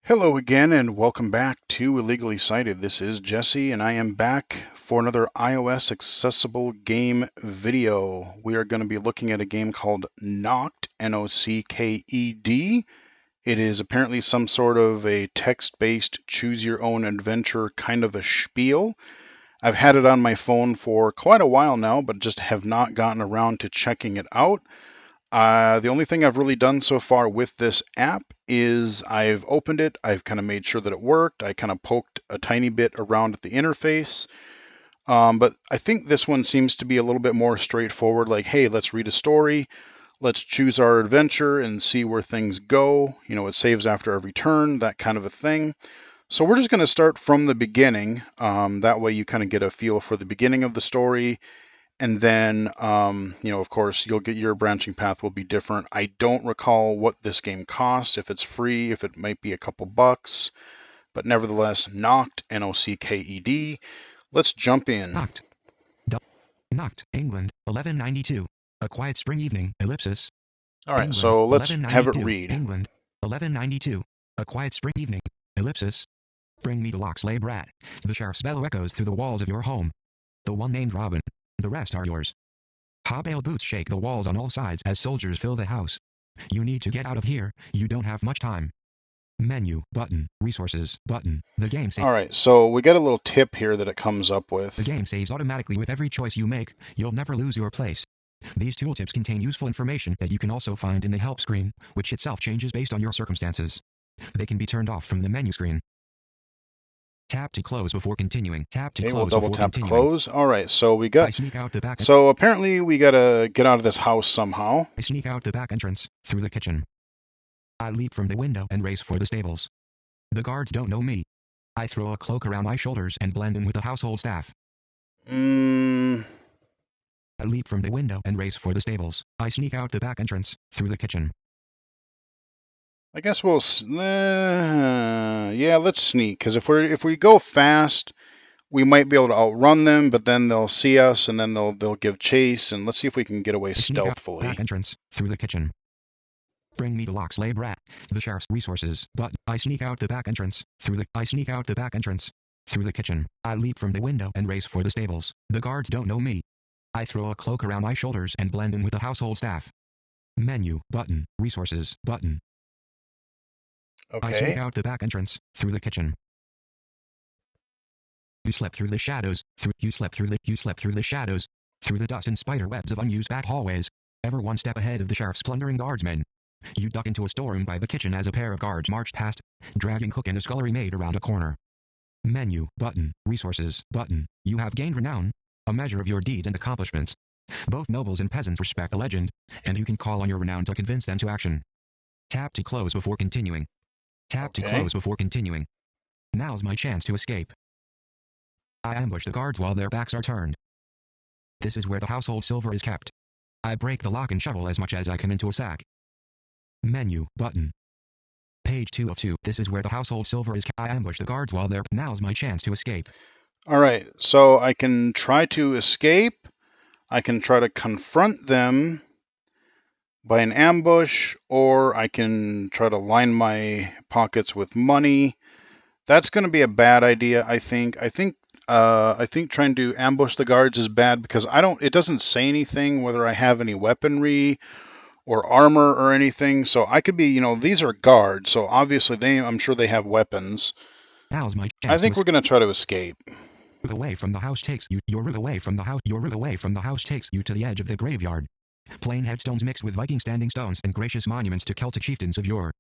Hello again, and welcome back to Illegally Cited. This is Jesse, and I am back for another iOS accessible game video. We are going to be looking at a game called Nocked, N-O-C-K-E-D. It is apparently some sort of a text-based choose-your-own-adventure kind of a spiel. I've had it on my phone for quite a while now, but just have not gotten around to checking it out. The only thing I've really done so far with this app is I've opened it, I've kind of made sure that it worked, I kind of poked a tiny bit around at the interface, but I think this one seems to be a little bit more straightforward, like, hey, let's read a story, let's choose our adventure and see where things go. You know, it saves after every turn, that kind of a thing. So we're just going to start from the beginning. That way you kind of get a feel for the beginning of the story, and then, of course, you'll get your branching path will be different. I don't recall what this game costs, if it's free, if it might be a couple bucks, but nevertheless, Nocked, N-O-C-K-E-D. Let's jump in. Nocked. Nocked, England, 1192. A quiet spring evening, ellipsis. All right, England, so let's have it 1192. read. England, 1192. A quiet spring evening, ellipsis. Bring me the Loxley brat. The sheriff's bell echoes through the walls of your home. The one named Robin. The rest are yours. Hobnailed boots shake the walls on all sides as soldiers fill the house. You need to get out of here, you don't have much time. Menu, button, resources, button. The game saves. All right, so we got a little tip here that it comes up with. The game saves automatically with every choice you make. You'll never lose your place. These tooltips contain useful information that you can also find in the help screen, which itself changes based on your circumstances. They can be turned off from the menu screen. Tap to close before continuing. Tap to Okay, close we'll double before tap to continuing. close. All right, so we I got. sneak out the back. So apparently we gotta get out of this house somehow. I sneak out the back entrance, through the kitchen. I leap from the window and race for the stables. The guards don't know me. I throw a cloak around my shoulders and blend in with the household staff. I leap from the window and race for the stables. I sneak out the back entrance, through the kitchen. I guess we'll. Yeah, let's sneak, because if we go fast, we might be able to outrun them, but then they'll see us, and then they'll give chase, and let's see if we can get away I sneak out the stealthily. back entrance, through the kitchen. Bring me the Loxley brat. The sheriff's resources, but I sneak out the back entrance, through the. I sneak out the back entrance, through the kitchen. I leap from the window and race for the stables. The guards don't know me. I throw a cloak around my shoulders and blend in with the household staff. Menu, button, resources, button. I sneak Okay. out the back entrance, through the kitchen. You slip through the shadows, you slip through the shadows, through the dust and spider webs of unused back hallways, ever one step ahead of the sheriff's plundering guardsmen. You duck into a storeroom by the kitchen as a pair of guards march past, dragging cook and a scullery maid around a corner. Menu, button, resources, button. You have gained renown, a measure of your deeds and accomplishments. Both nobles and peasants respect the legend, and you can call on your renown to convince them to action. Tap to close before continuing. Tap to close before continuing. Now's my chance to escape. I ambush the guards while their backs are turned. This is where the household silver is kept. I break the lock and shovel as much as I can into a sack. Menu, button. Page 2 of 2. This is where the household silver is kept. I ambush the guards while they're. Now's my chance to escape. All right, so I can try to escape. I can try to confront them by an ambush, or I can try to line my pockets with money. That's going to be a bad idea, I think. I think trying to ambush the guards is bad because it doesn't say anything whether I have any weaponry or armor or anything. So I could be, these are guards, so obviously I'm sure they have weapons. Now's my chance. I think we're going to try to escape. Away from the house takes you. Your route away from the house. Your route away from the house takes you to the edge of the graveyard. Plain headstones mixed with Viking standing stones and gracious monuments to Celtic chieftains of yore.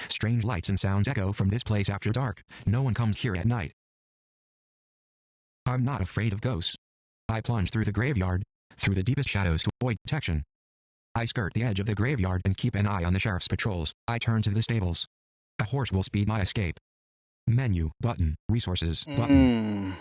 Strange lights and sounds echo from this place after dark. No one comes here at night. I'm not afraid of ghosts. I plunge through the graveyard, through the deepest shadows to avoid detection. I skirt the edge of the graveyard and keep an eye on the sheriff's patrols. I turn to the stables. A horse will speed my escape. Menu, button, resources, button.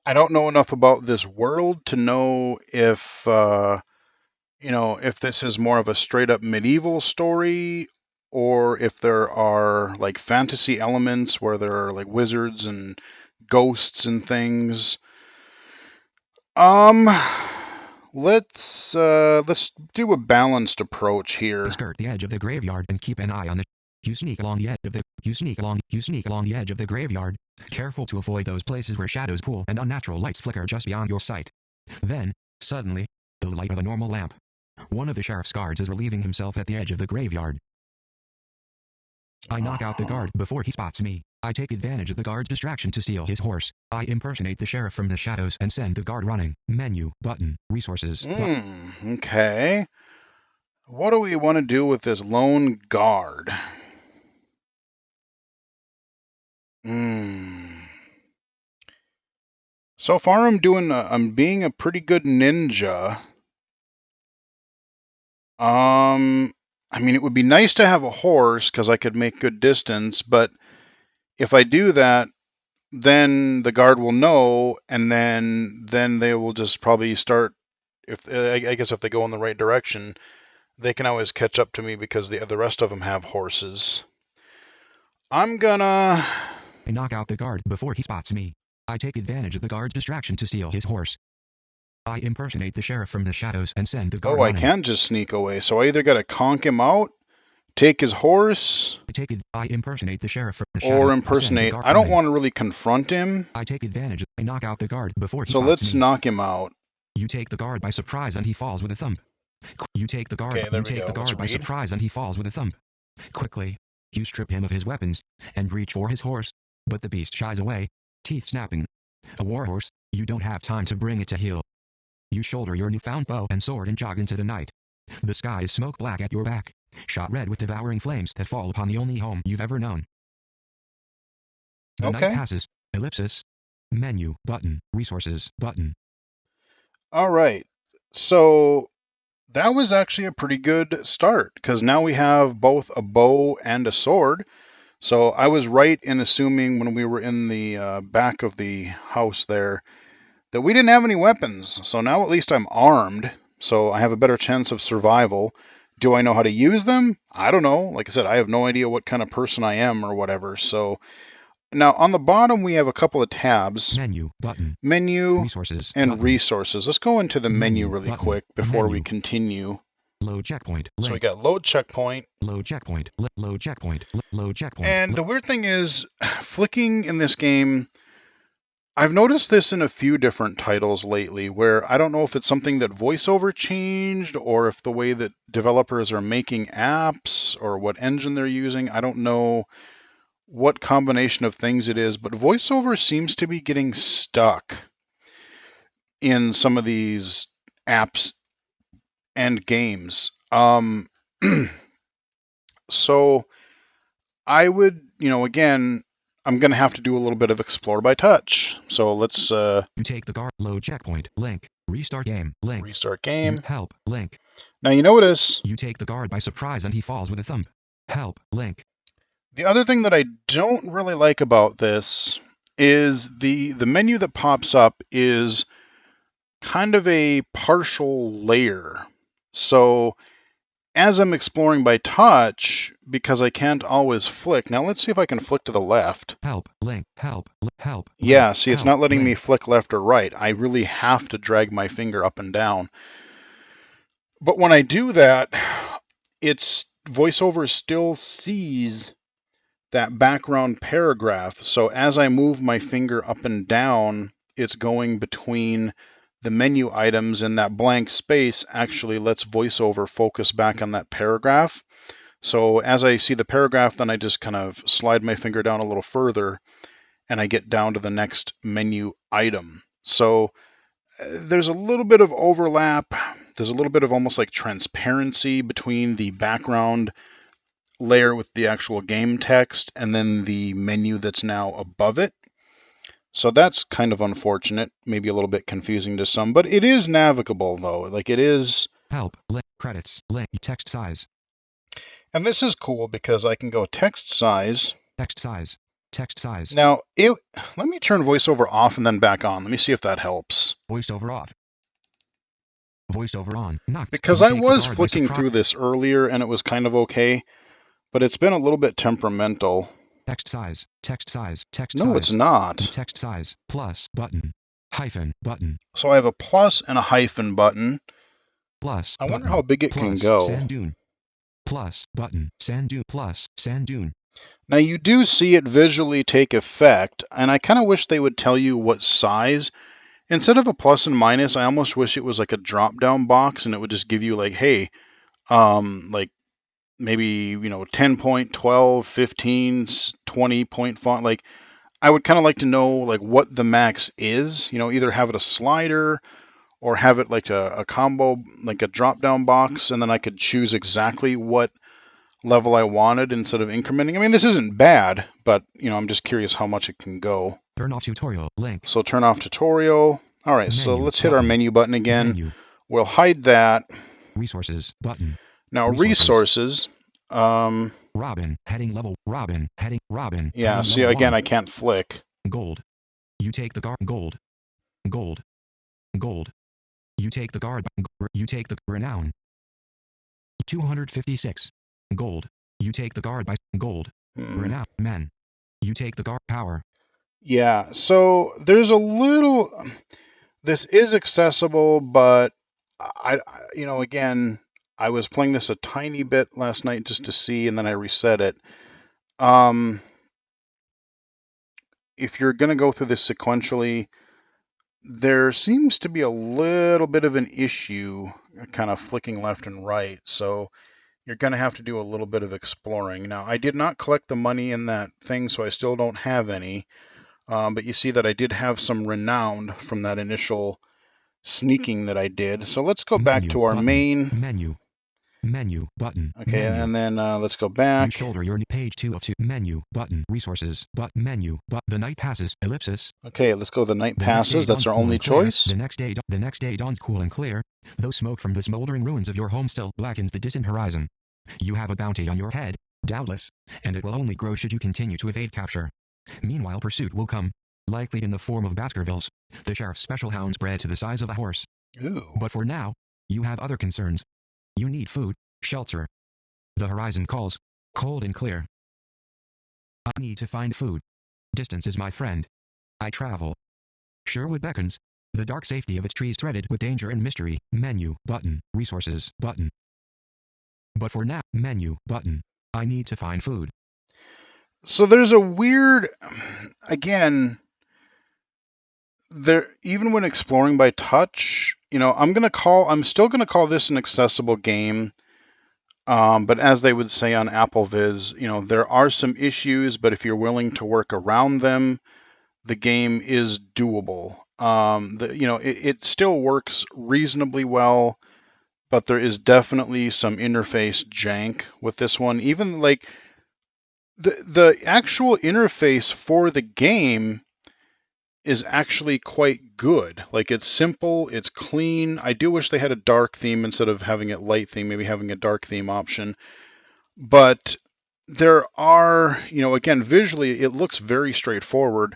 I don't know enough about this world to know if, if this is more of a straight up medieval story or if there are like fantasy elements where there are like wizards and ghosts and things. let's do a balanced approach here. Skirt the edge of the graveyard and keep an eye on the. You sneak along the edge of the. You sneak along the edge of the graveyard, careful to avoid those places where shadows pool and unnatural lights flicker just beyond your sight. Then, suddenly, the light of a normal lamp. One of the sheriff's guards is relieving himself at the edge of the graveyard. I knock out the guard before he spots me. I take advantage of the guard's distraction to steal his horse. I impersonate the sheriff from the shadows and send the guard running. Menu, button, resources. Okay. What do we want to do with this lone guard? So far, I'm being a pretty good ninja. I mean, it would be nice to have a horse because I could make good distance, but if I do that, then the guard will know, and then they will just probably start. If I guess if they go in the right direction, they can always catch up to me because the rest of them have horses. I'm gonna. I knock out the guard before he spots me. I take advantage of the guard's distraction to steal his horse. I impersonate the sheriff from the shadows and send the guard running. I can just sneak away, so I either gotta conk him out, take his horse, I impersonate the sheriff from the shadows. Or impersonate. I don't want to really confront him. I take advantage. I knock out the guard before he spots me. So let's knock him out. You take the guard by surprise and he falls with a thump. You take the guard. You take the guard by surprise and he falls with a thump. Quickly, you strip him of his weapons and reach for his horse, but the beast shies away, teeth snapping. A warhorse, you don't have time to bring it to heel. You shoulder your newfound bow and sword and jog into the night. The sky is smoke black at your back, shot red with devouring flames that fall upon the only home you've ever known. The night passes. Ellipsis. Menu, button, resources, button. All right. So that was actually a pretty good start because now we have both a bow and a sword. So I was right in assuming when we were in the back of the house there that we didn't have any weapons. So now at least I'm armed, so I have a better chance of survival. Do I know how to use them? I don't know. Like I said, I have no idea what kind of person I am or whatever. So now on the bottom we have a couple of tabs. Menu, button, menu, resources, and button. Resources. Let's go into the menu really button, quick before menu. we continue. Load checkpoint. Link. So we got load checkpoint. Load checkpoint. Load checkpoint. Load checkpoint. And the weird thing is, flicking in this game, I've noticed this in a few different titles lately where I don't know if it's something that VoiceOver changed or if the way that developers are making apps or what engine they're using. I don't know what combination of things it is, but VoiceOver seems to be getting stuck in some of these apps and games. So I would, again, I'm going to have to do a little bit of explore by touch. So let's... You take the guard. Load checkpoint. Link. Restart game. Link. Restart game. Help. Link. Now you notice... You take the guard by surprise and he falls with a thump. Help. Link. The other thing that I don't really like about this is the menu that pops up is kind of a partial layer. So as I'm exploring by touch, because I can't always flick. Now let's see if I can flick to the left. Help, link, help, help. Yeah, see, it's not letting me flick left or right. I really have to drag my finger up and down. But when I do that, it's VoiceOver still sees that background paragraph. So as I move my finger up and down, it's going between the menu items, and that blank space actually lets VoiceOver focus back on that paragraph. So as I see the paragraph, then I just kind of slide my finger down a little further and I get down to the next menu item. So there's a little bit of overlap. There's a little bit of almost like transparency between the background layer with the actual game text and then the menu that's now above it. So that's kind of unfortunate, maybe a little bit confusing to some, but it is navigable though. Like it is. Help, link, credits, link, text size. And this is cool because I can go text size. Text size. Text size. Now, let me turn VoiceOver off and then back on. Let me see if that helps. VoiceOver off. VoiceOver on. Knocked. Because I was flicking through this earlier and it was kind of okay, but it's been a little bit temperamental. Text size. Text size. Text size. No, it's not. Text size. Plus button. Hyphen button. So I have a plus and a hyphen button. Plus I wonder button. how big it can Plus go. sand dune. Plus button. Sand dune. Plus sand dune. Now you do see it visually take effect, and I kind of wish they would tell you what size. Instead of a plus and minus, I almost wish it was like a drop down box and it would just give you like, hey, like maybe, 10 point, 12, 15, 20 point font. Like I would kind of like to know like what the max is, either have it a slider or have it like a combo, like a drop down box, and then I could choose exactly what level I wanted instead of incrementing. I mean, this isn't bad, but I'm just curious how much it can go. Turn off tutorial link. So turn off tutorial. All right, so Menu let's hit our button. menu button again. Menu. We'll hide that. Resources button. Now Resources. resources. Robin heading level. Robin heading. Robin. Yeah, heading see level again, 1. I can't flick. Gold. You take the guard. Gold. Gold. Gold. You take the guard. You take the renown. 256. Gold. You take the guard by gold. Renown. Men. You take the guard. Power. Yeah, so there's a little. This is accessible, but again, I was playing this a tiny bit last night just to see, and then I reset it. If you're going to go through this sequentially, there seems to be a little bit of an issue kind of flicking left and right. So you're going to have to do a little bit of exploring. Now, I did not collect the money in that thing, so I still don't have any. But you see that I did have some renown from that initial sneaking that I did. So let's go back Menu to our button. main. Menu. Menu button. Okay, Menu. and then let's go back. You shoulder your page 2 of 2. Menu button. Resources. But menu. But the night passes. Ellipsis. Okay, let's go the night The next day passes. That's dawns our cool only and clear. choice. The next day dawns cool and clear. Though smoke from the smoldering ruins of your home still blackens the distant horizon. You have a bounty on your head, doubtless, and it will only grow should you continue to evade capture. Meanwhile, pursuit will come, likely in the form of Baskervilles, the sheriff's special hounds bred to the size of a horse. Ooh. But for now, you have other concerns. You need food, shelter. The horizon calls, cold and clear. I need to find food. Distance is my friend. I travel. Sherwood beckons, the dark safety of its trees threaded with danger and mystery. Menu button. Resources button. But for now, menu button. I need to find food. So there's a weird, again, there, even when exploring by touch, I'm still gonna call this an accessible game. But as they would say on Apple Viz, there are some issues, but if you're willing to work around them, the game is doable. It still works reasonably well, but there is definitely some interface jank with this one. Even like the actual interface for the game is actually quite good. Like it's simple, it's clean. I do wish they had a dark theme instead of having it light theme, maybe having a dark theme option. But there are, again, visually it looks very straightforward,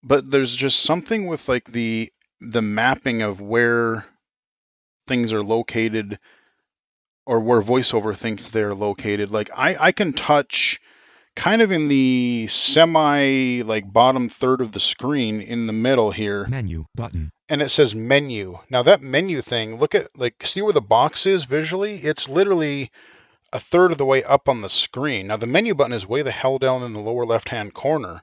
but there's just something with like the mapping of where things are located or where VoiceOver thinks they're located. Like I can touch kind of in the semi like bottom third of the screen in the middle here. Menu button. And it says menu. Now that menu thing, look at see where the box is visually? It's literally a third of the way up on the screen. Now the menu button is way the hell down in the lower left-hand corner.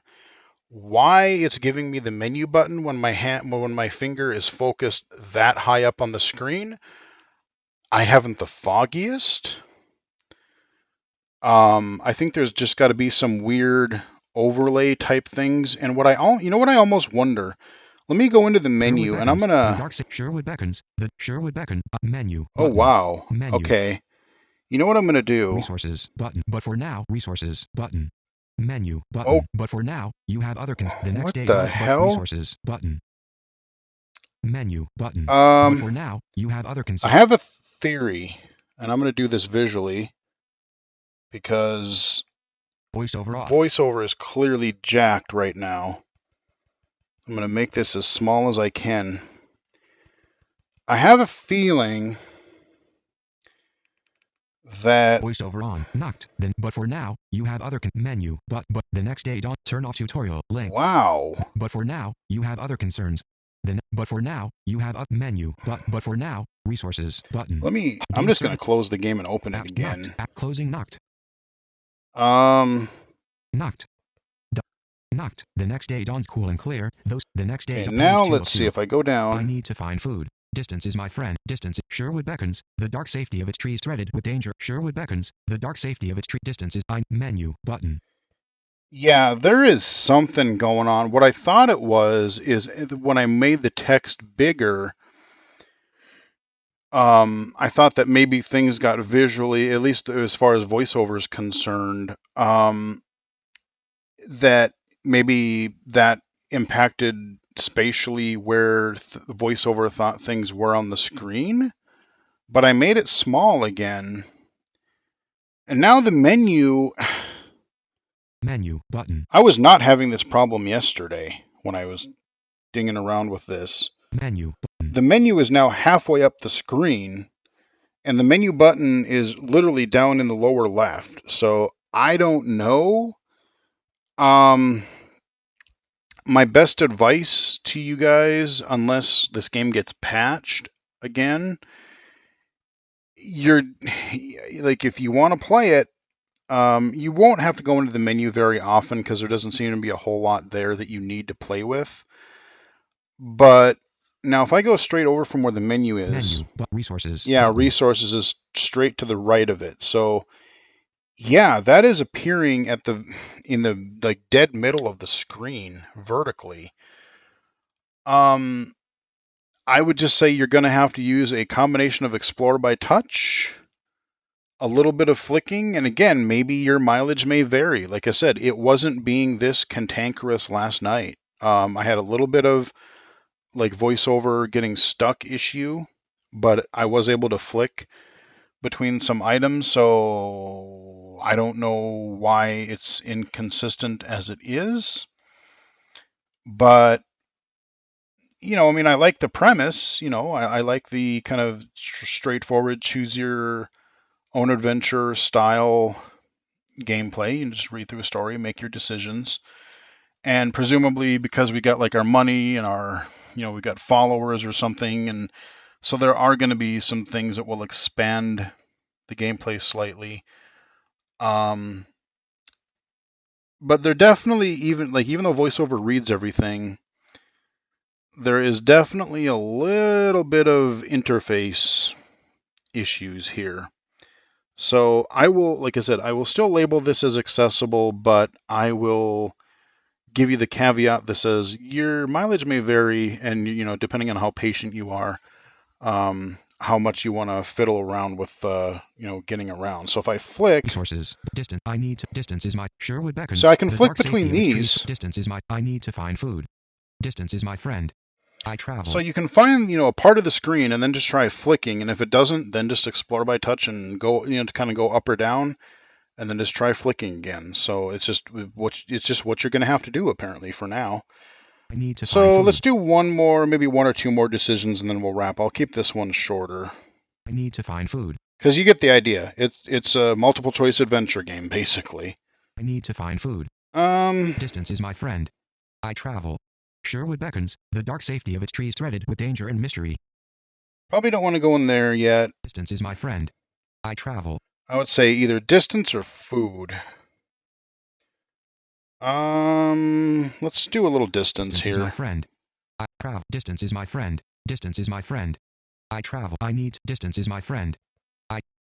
Why it's giving me the menu button when my finger is focused that high up on the screen, I haven't the foggiest. I think there's just got to be some weird overlay type things. And what I almost wonder. Let me go into the menu and I'm gonna. Sherwood beckons. The Sherwood beckon menu. Oh Button. wow. Menu. Okay. You know what I'm gonna do? Resources button. But for now, resources button. Menu button. Oh. But for now, you have other the next What day the hell? resources button. Menu button. But for now, you have other I have a theory, and I'm gonna do this visually because VoiceOver off. VoiceOver is clearly jacked right now. I'm gonna make this as small as I can. I have a feeling that VoiceOver on Nocked. Then, but for now, you have other menu. But the next day, don't turn off tutorial link. Wow. But for now, you have other concerns. But for now, you have a menu. But for now, resources button. I'm Game just going to started. close the game and open it App Nocked. again. App closing Nocked. Um, Nocked. Nocked. The next day dawns cool and clear. The next day. okay, Page now 2 of let's see 2. if I go I down. need to find food. Distance is my friend. Distance. Sherwood beckons. The dark safety of its trees threaded with danger. Sherwood beckons. The dark safety of its tree. Distance is I menu button. Yeah, there is something going on. What I thought it was is when I made the text bigger, I thought that maybe things got visually, at least as far as voiceover is concerned, that maybe that impacted spatially where voiceover thought things were on the screen. But I made it small again. And now the menu, Menu button. I was not having this problem yesterday when I was dinging around with this. Menu button. The menu is now halfway up the screen, and the menu button is literally down in the lower left. So I don't know. Um, my best advice to you guys, unless this game gets patched again, you're like, if you want to play it, you won't have to go into the menu very often because there doesn't seem to be a whole lot there that you need to play with. But now, if I go straight over from where the menu is, Menu resources. yeah, Button. resources is straight to the right of it. So yeah, that is appearing in the like dead middle of the screen vertically. Um, I would just say you're going to have to use a combination of Explore by Touch, a little bit of flicking, and again, maybe your mileage may vary. Like I said, it wasn't being this cantankerous last night. I had a little bit of like voiceover getting stuck issue, but I was able to flick between some items, so I don't know why it's inconsistent as it is. But I mean, I like the premise. I like the kind of straightforward, choose your own adventure style gameplay. You just read through a story, make your decisions. And presumably, because we got like our money and we got followers or something, and so there are going to be some things that will expand the gameplay slightly. But they're definitely, even though voiceover reads everything, there is definitely a little bit of interface issues here. So I will, like I said, I will still label this as accessible, but I will give you the caveat that says your mileage may vary, and depending on how patient you are, how much you want to fiddle around with, getting around. So if I flick, Resources. Distance. I need to. Distance is my. Sherwood so beckons. I can The flick dark safety between of its trees. these. Distance is my. I need to find food. Distance is my friend. I travel. So you can find, a part of the screen and then just try flicking, and if it doesn't, then just explore by touch and go, to kind of go up or down, and then just try flicking again. So it's just what you're going to have to do apparently for now. I need to find So food. let's do one more, maybe one or two more decisions, and then we'll wrap. I'll keep this one shorter I need to find food. because you get the idea. It's a multiple choice adventure game basically. I need to find food. Distance is my friend. I travel. Sherwood beckons. The dark safety of its trees threaded with danger and mystery. Probably don't want to go in there yet. Distance is my friend. I travel. I would say either distance or food. Let's do a little distance Distance is my here. friend. I travel. Distance is my friend. Distance is my friend. I travel. I need. Distance is my friend.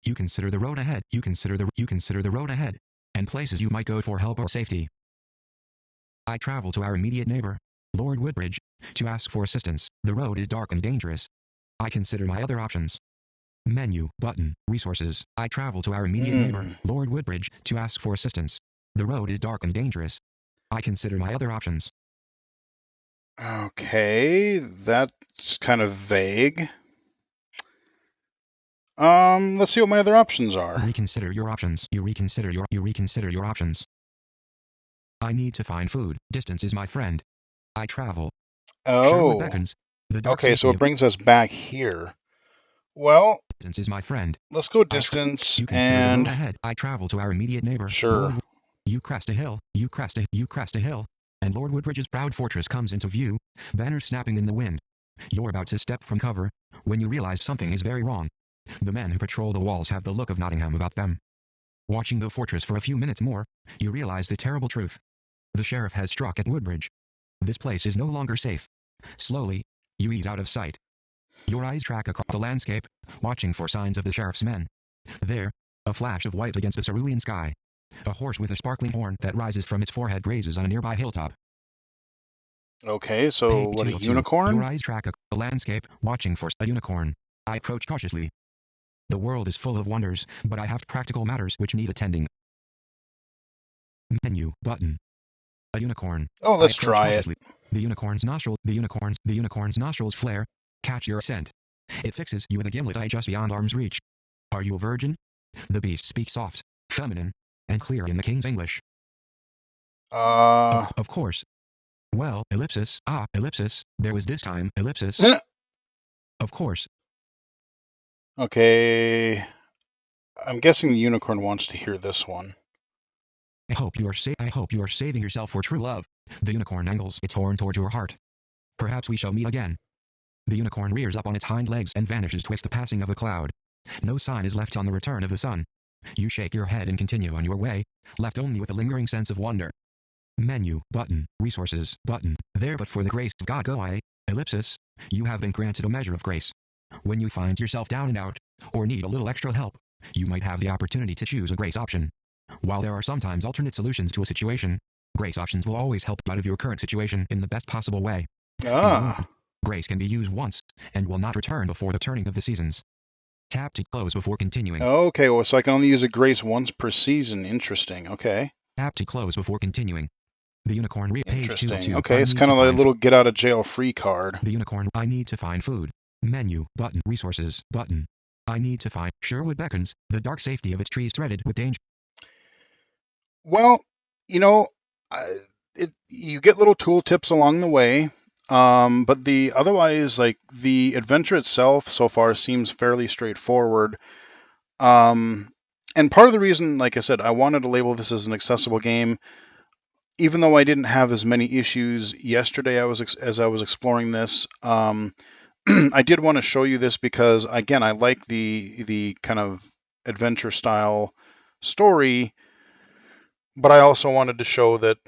You consider the road ahead. You consider the road ahead, and places you might go for help or safety. I travel to our immediate neighbor, Lord Woodbridge, to ask for assistance. The road is dark and dangerous. I consider my other options. Menu button. Resources. I travel to our immediate neighbor, Lord Woodbridge, to ask for assistance. The road is dark and dangerous. I consider my other options. Okay, that's kind of vague. Let's see what my other options are. Reconsider your options. You reconsider your options. I need to find food. Distance is my friend. I travel. Sherwood Oh, beckons. The dark okay, so safety it of brings us back here. Well, distance is my friend. let's go distance You consider the road and ahead. I travel to our immediate neighbor. sure. Lord, you crest a hill. You crest a hill. And Lord Woodbridge's proud fortress comes into view. Banners snapping in the wind. You're about to step from cover when you realize something is very wrong. The men who patrol the walls have the look of Nottingham about them. Watching the fortress for a few minutes more, you realize the terrible truth. The sheriff has struck at Woodbridge. This place is no longer safe. Slowly, you ease out of sight. Your eyes track across the landscape, watching for signs of the sheriff's men. There, a flash of white against the cerulean sky. A horse with a sparkling horn that rises from its forehead grazes on a nearby hilltop. Okay, so Page what, a 202. Your unicorn? eyes track across the landscape, watching for a unicorn. I approach cautiously. The world is full of wonders, but I have practical matters which need attending. Menu button. A unicorn. Oh, I let's approach try it. cautiously. The unicorn's nostrils flare, catch your scent. It fixes you with a gimlet eye just beyond arm's reach. Are you a virgin? The beast speaks soft, feminine, and clear in the king's English. Of course. Well, ellipsis, there was this time, ellipsis. Of course. Okay, I'm guessing the unicorn wants to hear this one. I hope you are saving yourself for true love. The unicorn angles its horn toward your heart. Perhaps we shall meet again. The unicorn rears up on its hind legs and vanishes twixt the passing of a cloud. No sign is left on the return of the sun. You shake your head and continue on your way, left only with a lingering sense of wonder. Menu button, resources button. There but for the grace of God go I, ellipsis. You have been granted a measure of grace. When you find yourself down and out, or need a little extra help, you might have the opportunity to choose a grace option. While there are sometimes alternate solutions to a situation, grace options will always help you out of your current situation in the best possible way. Grace can be used once, and will not return before the turning of the seasons. Tap to close before continuing. Okay, well, so I can only use a grace once per season. Interesting, okay. Tap to close before continuing. The unicorn page 202. Interesting. Okay, it's kind of like a little get out of jail free card. The unicorn, I need to find food. Menu button, resources button. I need to find. Sherwood beckons, the dark safety of its trees threaded with danger. Well, you know, you get little tool tips along the way, but otherwise, like the adventure itself so far seems fairly straightforward. And part of the reason, like I said, I wanted to label this as an accessible game, even though I didn't have as many issues yesterday as I was exploring this. I did want to show you this because, again, I like the kind of adventure style story, but I also wanted to show that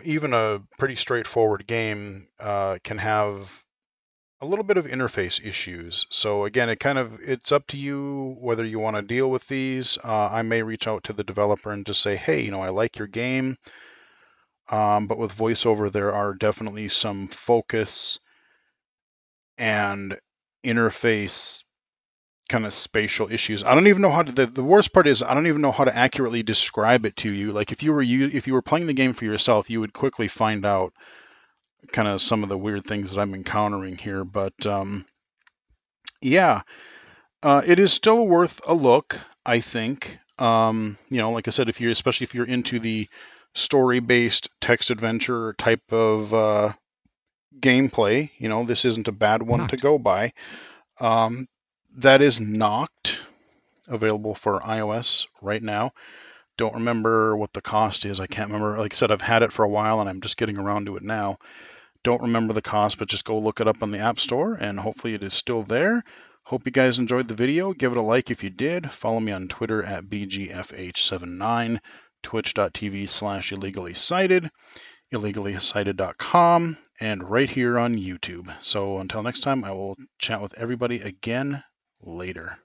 even a pretty straightforward game can have a little bit of interface issues. So again, it's up to you whether you want to deal with these. I may reach out to the developer and just say, hey, I like your game, but with VoiceOver there are definitely some focus and interface kind of spatial issues. I don't even know how to. The worst part is I don't even know how to accurately describe it to you. Like if you were playing the game for yourself, you would quickly find out kind of some of the weird things that I'm encountering here. But yeah, it is still worth a look, I think. Like I said, especially if you're into the story-based text adventure type of gameplay, this isn't a bad one to go by. That is Nocked, available for iOS right now. Don't remember what the cost is. I can't remember. Like I said, I've had it for a while and I'm just getting around to it now. Don't remember the cost, but just go look it up on the App Store and hopefully it is still there. Hope you guys enjoyed the video. Give it a like if you did. Follow me on Twitter at BGFH79, twitch.tv/illegally-cited, illegally-cited.com, and right here on YouTube. So until next time, I will chat with everybody again later.